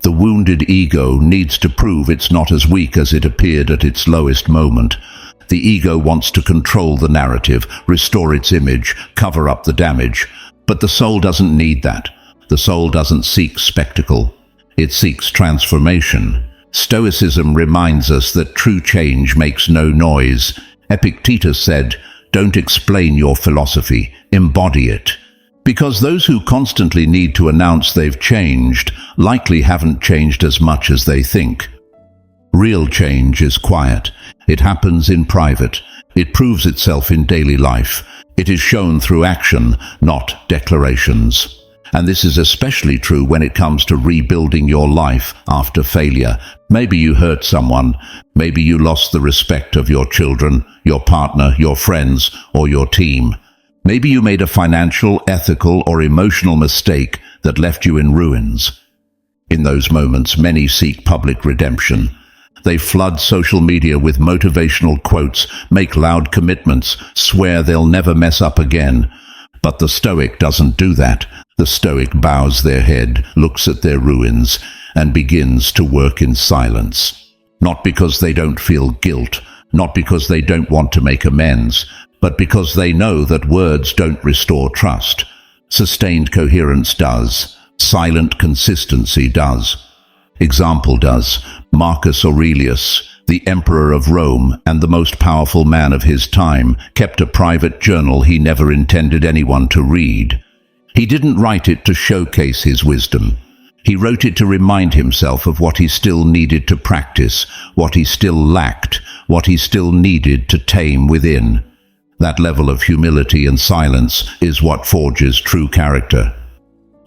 The wounded ego needs to prove it's not as weak as it appeared at its lowest moment. The ego wants to control the narrative, restore its image, cover up the damage. But the soul doesn't need that. The soul doesn't seek spectacle. It seeks transformation. Stoicism reminds us that true change makes no noise. Epictetus said, "Don't explain your philosophy, embody it." Because those who constantly need to announce they've changed likely haven't changed as much as they think. Real change is quiet. It happens in private. It proves itself in daily life. It is shown through action, not declarations. And this is especially true when it comes to rebuilding your life after failure. Maybe you hurt someone. Maybe you lost the respect of your children, your partner, your friends, or your team. Maybe you made a financial, ethical, or emotional mistake that left you in ruins. In those moments, many seek public redemption. They flood social media with motivational quotes, make loud commitments, swear they'll never mess up again. But the Stoic doesn't do that. The Stoic bows their head, looks at their ruins, and begins to work in silence. Not because they don't feel guilt, not because they don't want to make amends, but because they know that words don't restore trust. Sustained coherence does. Silent consistency does. Example does. Marcus Aurelius, the emperor of Rome and the most powerful man of his time, kept a private journal he never intended anyone to read. He didn't write it to showcase his wisdom. He wrote it to remind himself of what he still needed to practice, what he still lacked, what he still needed to tame within. That level of humility and silence is what forges true character.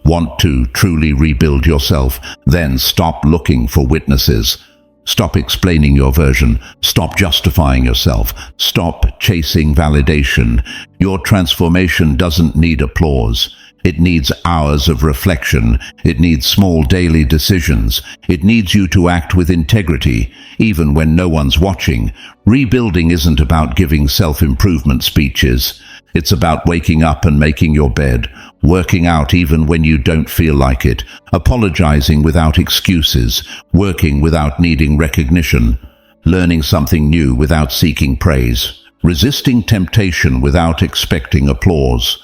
Want to truly rebuild yourself? Then stop looking for witnesses. Stop explaining your version. Stop justifying yourself. Stop chasing validation. Your transformation doesn't need applause. It needs hours of reflection. It needs small daily decisions. It needs you to act with integrity, even when no one's watching. Rebuilding isn't about giving self-improvement speeches. It's about waking up and making your bed, working out even when you don't feel like it, apologizing without excuses, working without needing recognition, learning something new without seeking praise, resisting temptation without expecting applause.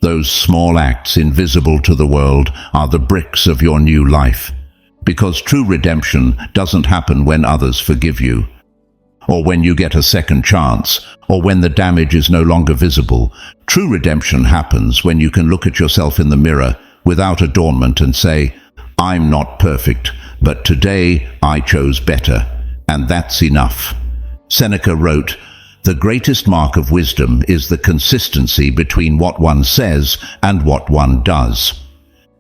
Those small acts, invisible to the world, are the bricks of your new life. Because true redemption doesn't happen when others forgive you, or when you get a second chance, or when the damage is no longer visible. True redemption happens when you can look at yourself in the mirror without adornment and say, "I'm not perfect, but today I chose better, and that's enough." Seneca wrote, "The greatest mark of wisdom is the consistency between what one says and what one does."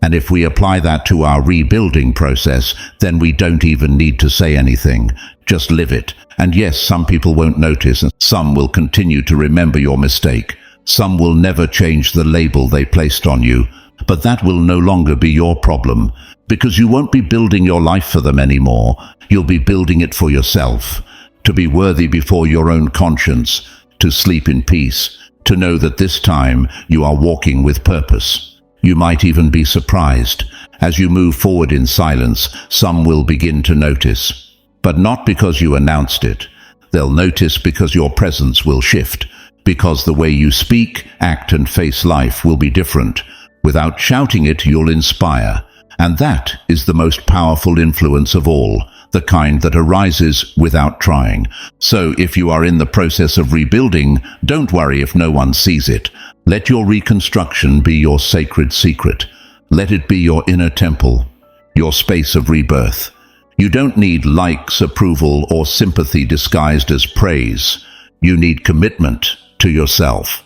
And if we apply that to our rebuilding process, then we don't even need to say anything. Just live it. And yes, some people won't notice, and some will continue to remember your mistake. Some will never change the label they placed on you. But that will no longer be your problem, because you won't be building your life for them anymore. You'll be building it for yourself, to be worthy before your own conscience, to sleep in peace, to know that this time you are walking with purpose. You might even be surprised. As you move forward in silence, some will begin to notice. But not because you announced it. They'll notice because your presence will shift, because the way you speak, act, and face life will be different. Without shouting it, you'll inspire. And that is the most powerful influence of all, the kind that arises without trying. So if you are in the process of rebuilding, don't worry if no one sees it. Let your reconstruction be your sacred secret. Let it be your inner temple, your space of rebirth. You don't need likes, approval, or sympathy disguised as praise. You need commitment to yourself.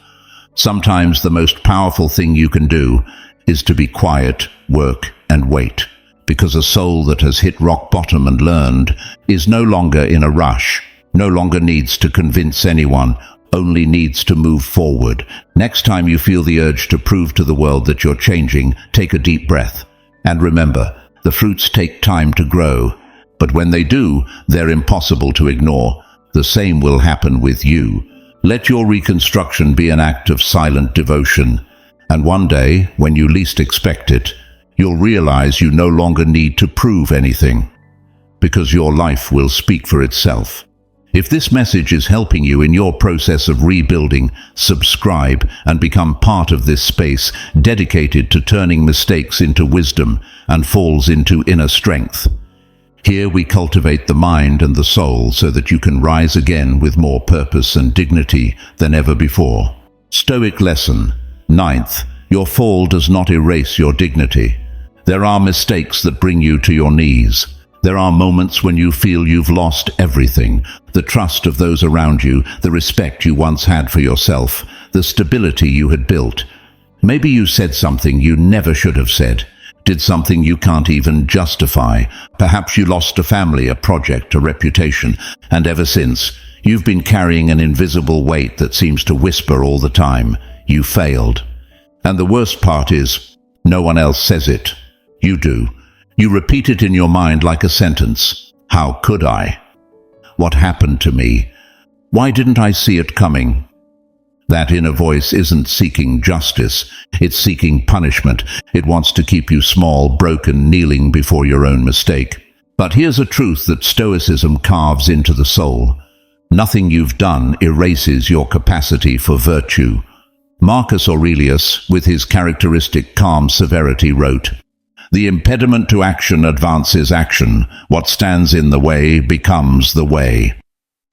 Sometimes the most powerful thing you can do is to be quiet, work, and wait. Because a soul that has hit rock bottom and learned is no longer in a rush, no longer needs to convince anyone, only needs to move forward. Next time you feel the urge to prove to the world that you're changing, take a deep breath. And remember, the fruits take time to grow, but when they do, they're impossible to ignore. The same will happen with you. Let your reconstruction be an act of silent devotion. And one day, when you least expect it, you'll realize you no longer need to prove anything, because your life will speak for itself. If this message is helping you in your process of rebuilding, subscribe and become part of this space dedicated to turning mistakes into wisdom and falls into inner strength. Here we cultivate the mind and the soul so that you can rise again with more purpose and dignity than ever before. Stoic lesson. 9th, your fall does not erase your dignity. There are mistakes that bring you to your knees. There are moments when you feel you've lost everything, the trust of those around you, the respect you once had for yourself, the stability you had built. Maybe you said something you never should have said, did something you can't even justify. Perhaps you lost a family, a project, a reputation, and ever since, you've been carrying an invisible weight that seems to whisper all the time, you failed. And the worst part is, no one else says it. You do. You repeat it in your mind like a sentence. How could I? What happened to me? Why didn't I see it coming? That inner voice isn't seeking justice. It's seeking punishment. It wants to keep you small, broken, kneeling before your own mistake. But here's a truth that Stoicism carves into the soul. Nothing you've done erases your capacity for virtue. Marcus Aurelius, with his characteristic calm severity, wrote, "The impediment to action advances action. What stands in the way becomes the way."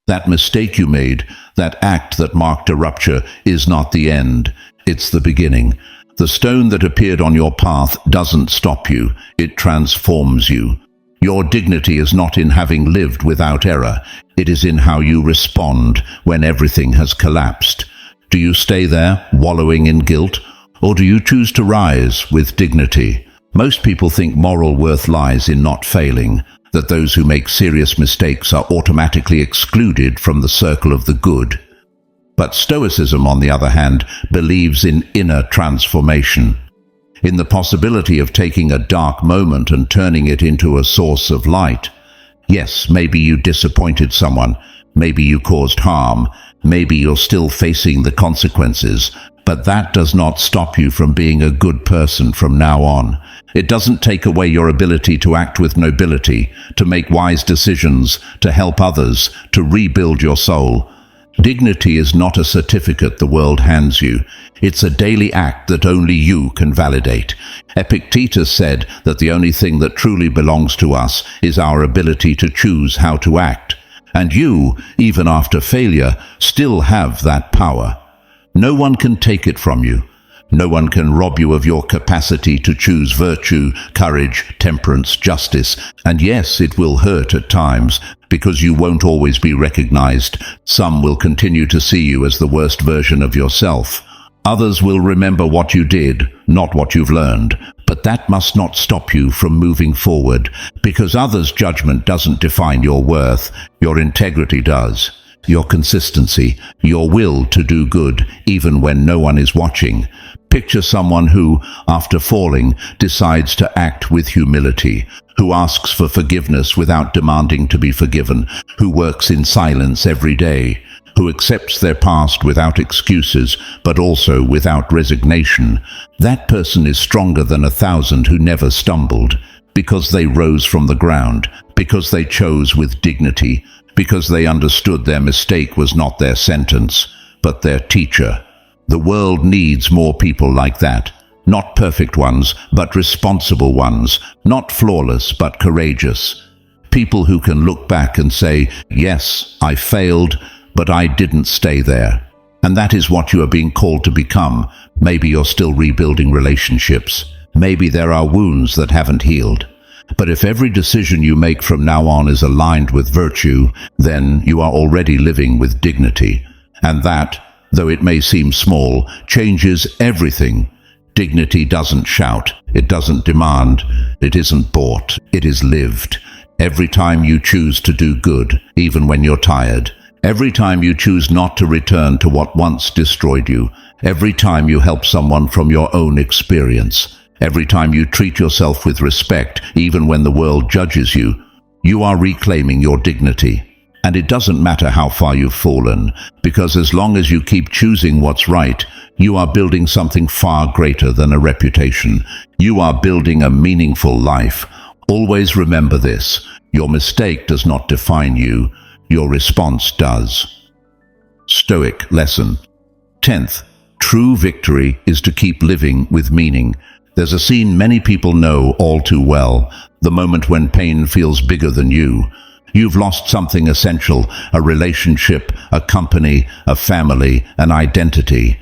That mistake you made, that act that marked a rupture, is not the end. It's the beginning. The stone that appeared on your path doesn't stop you. It transforms you. Your dignity is not in having lived without error. It is in how you respond when everything has collapsed. Do you stay there, wallowing in guilt, or do you choose to rise with dignity? Most people think moral worth lies in not failing, that those who make serious mistakes are automatically excluded from the circle of the good. But Stoicism, on the other hand, believes in inner transformation, in the possibility of taking a dark moment and turning it into a source of light. Yes, maybe you disappointed someone, maybe you caused harm, maybe you're still facing the consequences, but that does not stop you from being a good person from now on. It doesn't take away your ability to act with nobility, to make wise decisions, to help others, to rebuild your soul. Dignity is not a certificate the world hands you. It's a daily act that only you can validate. Epictetus said that the only thing that truly belongs to us is our ability to choose how to act. And you, even after failure, still have that power. No one can take it from you. No one can rob you of your capacity to choose virtue, courage, temperance, justice. And yes, it will hurt at times, because you won't always be recognized. Some will continue to see you as the worst version of yourself. Others will remember what you did, not what you've learned. But that must not stop you from moving forward, because others' judgment doesn't define your worth. Your integrity does. Your consistency, your will to do good, even when no one is watching. Picture someone who, after falling, decides to act with humility, who asks for forgiveness without demanding to be forgiven, who works in silence every day, who accepts their past without excuses, but also without resignation. That person is stronger than 1,000 who never stumbled, because they rose from the ground, because they chose with dignity, because they understood their mistake was not their sentence, but their teacher. The world needs more people like that. Not perfect ones, but responsible ones. Not flawless, but courageous. People who can look back and say, yes, I failed, but I didn't stay there. And that is what you are being called to become. Maybe you're still rebuilding relationships. Maybe there are wounds that haven't healed. But if every decision you make from now on is aligned with virtue, then you are already living with dignity. And that, though it may seem small, changes everything. Dignity doesn't shout, it doesn't demand, it isn't bought, it is lived. Every time you choose to do good, even when you're tired. Every time you choose not to return to what once destroyed you. Every time you help someone from your own experience. Every time you treat yourself with respect, even when the world judges you, you are reclaiming your dignity. And it doesn't matter how far you've fallen, because as long as you keep choosing what's right, you are building something far greater than a reputation. You are building a meaningful life. Always remember this: your mistake does not define you, your response does. Stoic lesson. 10th, true victory is to keep living with meaning. There's a scene many people know all too well, the moment when pain feels bigger than you. You've lost something essential, a relationship, a company, a family, an identity.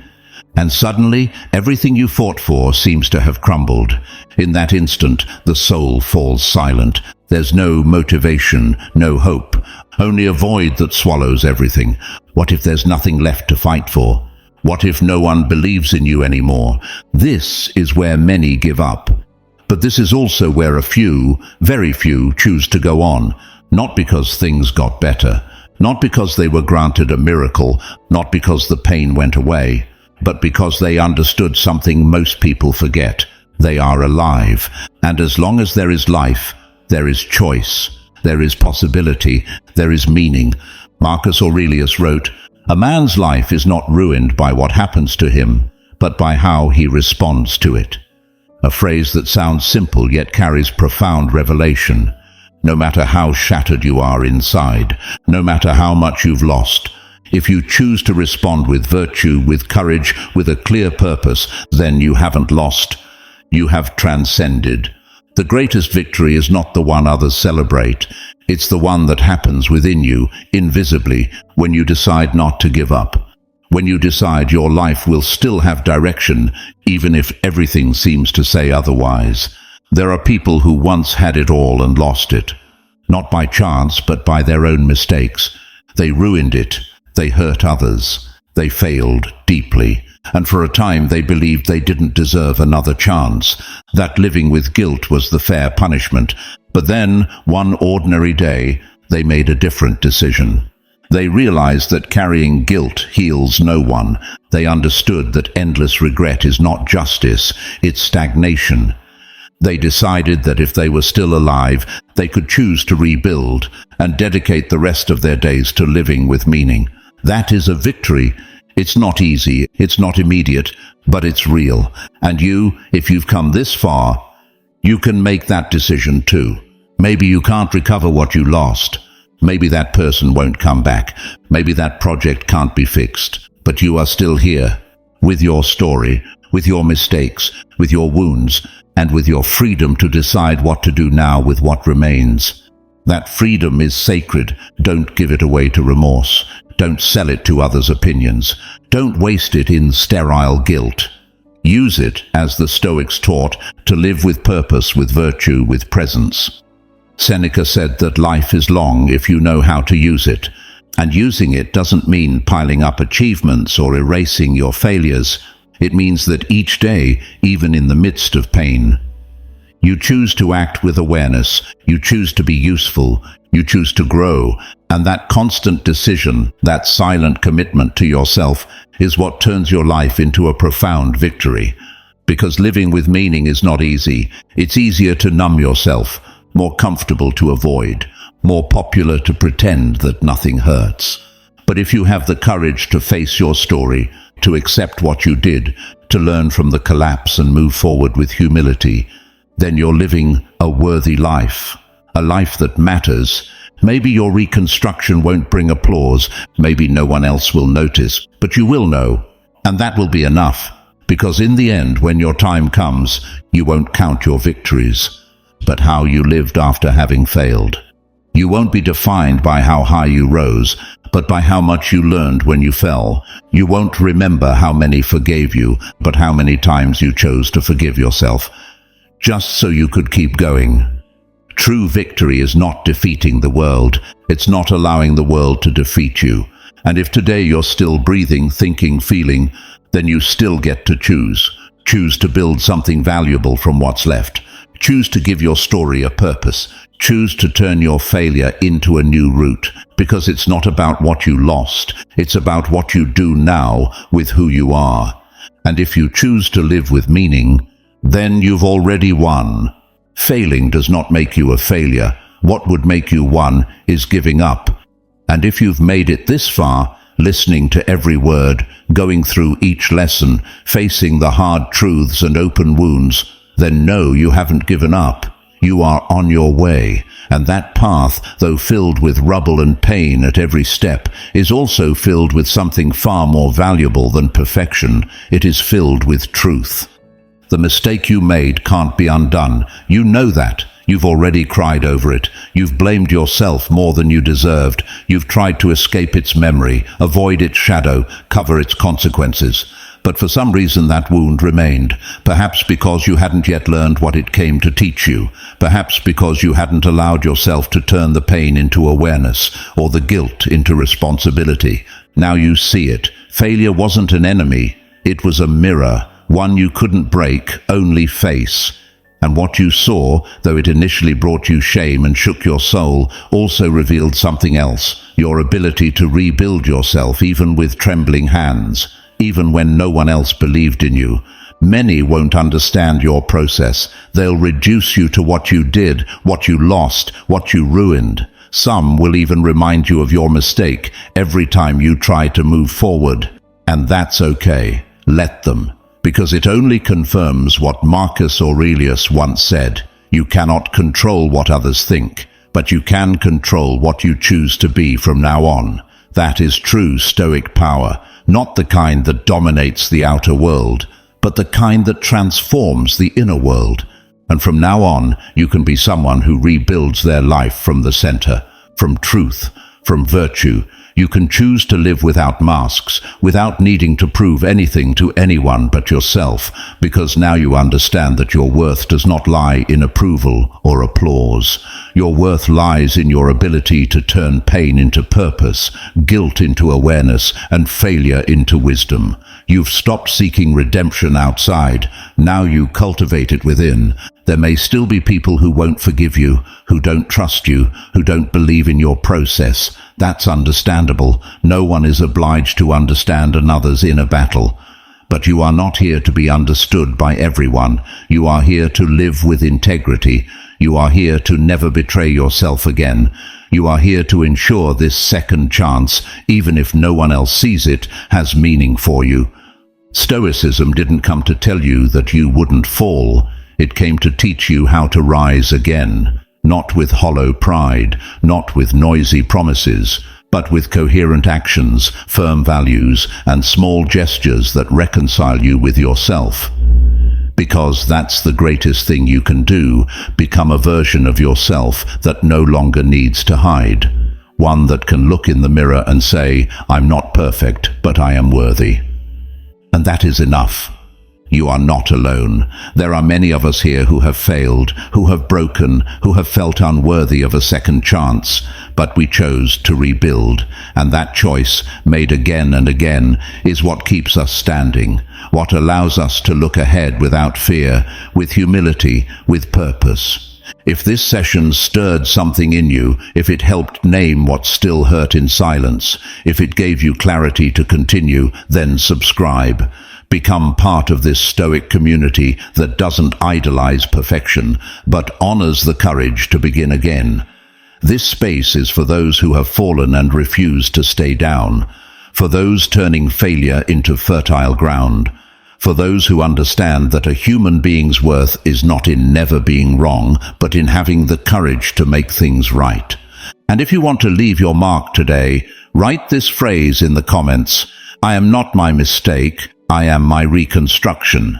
And suddenly, everything you fought for seems to have crumbled. In that instant, the soul falls silent. There's no motivation, no hope, only a void that swallows everything. What if there's nothing left to fight for? What if no one believes in you anymore? This is where many give up. But this is also where a few, very few, choose to go on. Not because things got better, not because they were granted a miracle, not because the pain went away, but because they understood something most people forget. They are alive, and as long as there is life, there is choice, there is possibility, there is meaning. Marcus Aurelius wrote, "A man's life is not ruined by what happens to him, but by how he responds to it." A phrase that sounds simple yet carries profound revelation. No matter how shattered you are inside, no matter how much you've lost, if you choose to respond with virtue, with courage, with a clear purpose, then you haven't lost. You have transcended. The greatest victory is not the one others celebrate. It's the one that happens within you, invisibly, when you decide not to give up. When you decide your life will still have direction, even if everything seems to say otherwise. There are people who once had it all and lost it. Not by chance, but by their own mistakes. They ruined it. They hurt others. They failed deeply. And for a time they believed they didn't deserve another chance, that living with guilt was the fair punishment. But then, one ordinary day, they made a different decision. They realized that carrying guilt heals no one. They understood that endless regret is not justice, it's stagnation. They decided that if they were still alive, they could choose to rebuild and dedicate the rest of their days to living with meaning. That is a victory. It's not easy, it's not immediate, but it's real. And you, if you've come this far, you can make that decision too. Maybe you can't recover what you lost. Maybe that person won't come back. Maybe that project can't be fixed. But you are still here, with your story, with your mistakes, with your wounds, and with your freedom to decide what to do now with what remains. That freedom is sacred. Don't give it away to remorse. Don't sell it to others' opinions. Don't waste it in sterile guilt. Use it, as the Stoics taught, to live with purpose, with virtue, with presence. Seneca said that life is long if you know how to use it. And using it doesn't mean piling up achievements or erasing your failures. It means that each day, even in the midst of pain, You choose to act with awareness, you choose to be useful, you choose to grow, and that constant decision, that silent commitment to yourself, is what turns your life into a profound victory. Because living with meaning is not easy. It's easier to numb yourself, more comfortable to avoid, more popular to pretend that nothing hurts. But if you have the courage to face your story, to accept what you did, to learn from the collapse and move forward with humility, then you're living a worthy life, a life that matters. Maybe your reconstruction won't bring applause, maybe no one else will notice, but you will know, and that will be enough. Because in the end, when your time comes, you won't count your victories, but how you lived after having failed. You won't be defined by how high you rose, but by how much you learned when you fell. You won't remember how many forgave you, but how many times you chose to forgive yourself, just so you could keep going. True victory is not defeating the world. It's not allowing the world to defeat you. And if today you're still breathing, thinking, feeling, then you still get to choose. Choose to build something valuable from what's left. Choose to give your story a purpose. Choose to turn your failure into a new route, because it's not about what you lost. It's about what you do now with who you are. And if you choose to live with meaning, then you've already won. Failing does not make you a failure. What would make you one is giving up. And if you've made it this far, listening to every word, going through each lesson, facing the hard truths and open wounds, then know you haven't given up. You are on your way, and that path, though filled with rubble and pain at every step, is also filled with something far more valuable than perfection. It is filled with truth. The mistake you made can't be undone. You know that. You've already cried over it. You've blamed yourself more than you deserved. You've tried to escape its memory, avoid its shadow, cover its consequences. But for some reason that wound remained. Perhaps because you hadn't yet learned what it came to teach you. Perhaps because you hadn't allowed yourself to turn the pain into awareness, or the guilt into responsibility. Now you see it. Failure wasn't an enemy. It was a mirror, one you couldn't break, only face. And what you saw, though it initially brought you shame and shook your soul, also revealed something else, your ability to rebuild yourself even with trembling hands, even when no one else believed in you. Many won't understand your process. They'll reduce you to what you did, what you lost, what you ruined. Some will even remind you of your mistake every time you try to move forward. And that's okay. Let them. Because it only confirms what Marcus Aurelius once said: you cannot control what others think, but you can control what you choose to be from now on. That is true Stoic power, not the kind that dominates the outer world, but the kind that transforms the inner world. And from now on, you can be someone who rebuilds their life from the center, from truth, from virtue. You can choose to live without masks, without needing to prove anything to anyone but yourself, because now you understand that your worth does not lie in approval or applause. Your worth lies in your ability to turn pain into purpose, guilt into awareness, and failure into wisdom. You've stopped seeking redemption outside. Now you cultivate it within. There may still be people who won't forgive you, who don't trust you, who don't believe in your process. That's understandable. No one is obliged to understand another's inner battle. But you are not here to be understood by everyone. You are here to live with integrity. You are here to never betray yourself again. You are here to ensure this second chance, even if no one else sees it, has meaning for you. Stoicism didn't come to tell you that you wouldn't fall. It came to teach you how to rise again, not with hollow pride, not with noisy promises, but with coherent actions, firm values, and small gestures that reconcile you with yourself. Because that's the greatest thing you can do, become a version of yourself that no longer needs to hide. One that can look in the mirror and say, I'm not perfect, but I am worthy. And that is enough. You are not alone. There are many of us here who have failed, who have broken, who have felt unworthy of a second chance, but we chose to rebuild, and that choice, made again and again, is what keeps us standing, what allows us to look ahead without fear, with humility, with purpose. If this session stirred something in you, if it helped name what still hurt in silence, if it gave you clarity to continue, then subscribe. Become part of this Stoic community that doesn't idolize perfection, but honors the courage to begin again. This space is for those who have fallen and refused to stay down, for those turning failure into fertile ground, for those who understand that a human being's worth is not in never being wrong, but in having the courage to make things right. And if you want to leave your mark today, write this phrase in the comments: I am not my mistake, I am my reconstruction.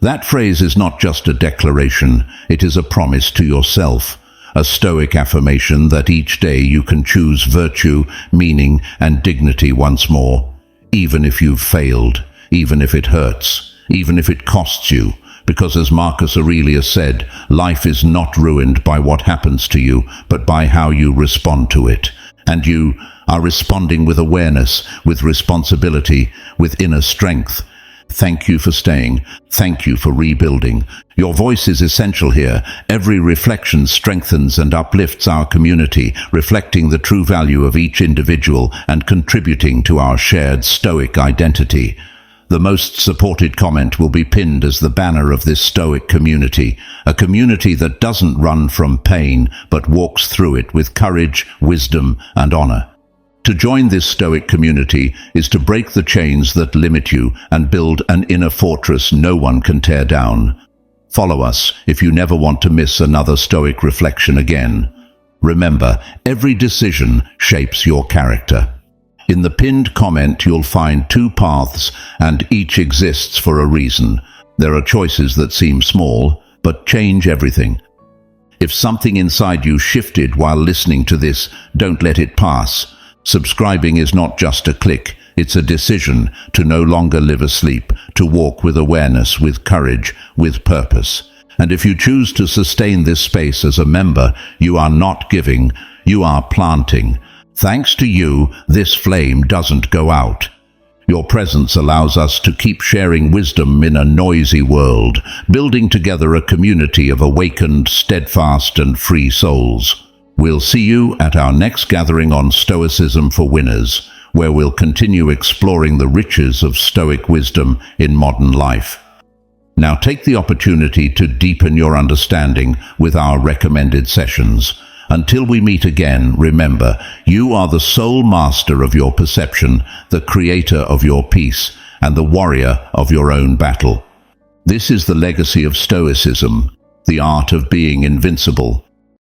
That phrase is not just a declaration, it is a promise to yourself, a Stoic affirmation that each day you can choose virtue, meaning, and dignity once more, even if you've failed, even if it hurts, even if it costs you, because as Marcus Aurelius said, life is not ruined by what happens to you, but by how you respond to it. And you are responding with awareness, with responsibility, with inner strength. Thank you for staying. Thank you for rebuilding. Your voice is essential here. Every reflection strengthens and uplifts our community, reflecting the true value of each individual and contributing to our shared Stoic identity. The most supported comment will be pinned as the banner of this Stoic community, a community that doesn't run from pain, but walks through it with courage, wisdom, and honor. To join this Stoic community is to break the chains that limit you and build an inner fortress no one can tear down. Follow us if you never want to miss another Stoic reflection again. Remember, every decision shapes your character. In the pinned comment you'll find 2 paths, and each exists for a reason. There are choices that seem small, but change everything. If something inside you shifted while listening to this, don't let it pass. Subscribing is not just a click, it's a decision to no longer live asleep, to walk with awareness, with courage, with purpose. And if you choose to sustain this space as a member, you are not giving, you are planting. Thanks to you, this flame doesn't go out. Your presence allows us to keep sharing wisdom in a noisy world, building together a community of awakened, steadfast, and free souls. We'll see you at our next gathering on Stoicism for Winners, where we'll continue exploring the riches of Stoic wisdom in modern life. Now take the opportunity to deepen your understanding with our recommended sessions. Until we meet again, remember, you are the sole master of your perception, the creator of your peace, and the warrior of your own battle. This is the legacy of Stoicism, the art of being invincible,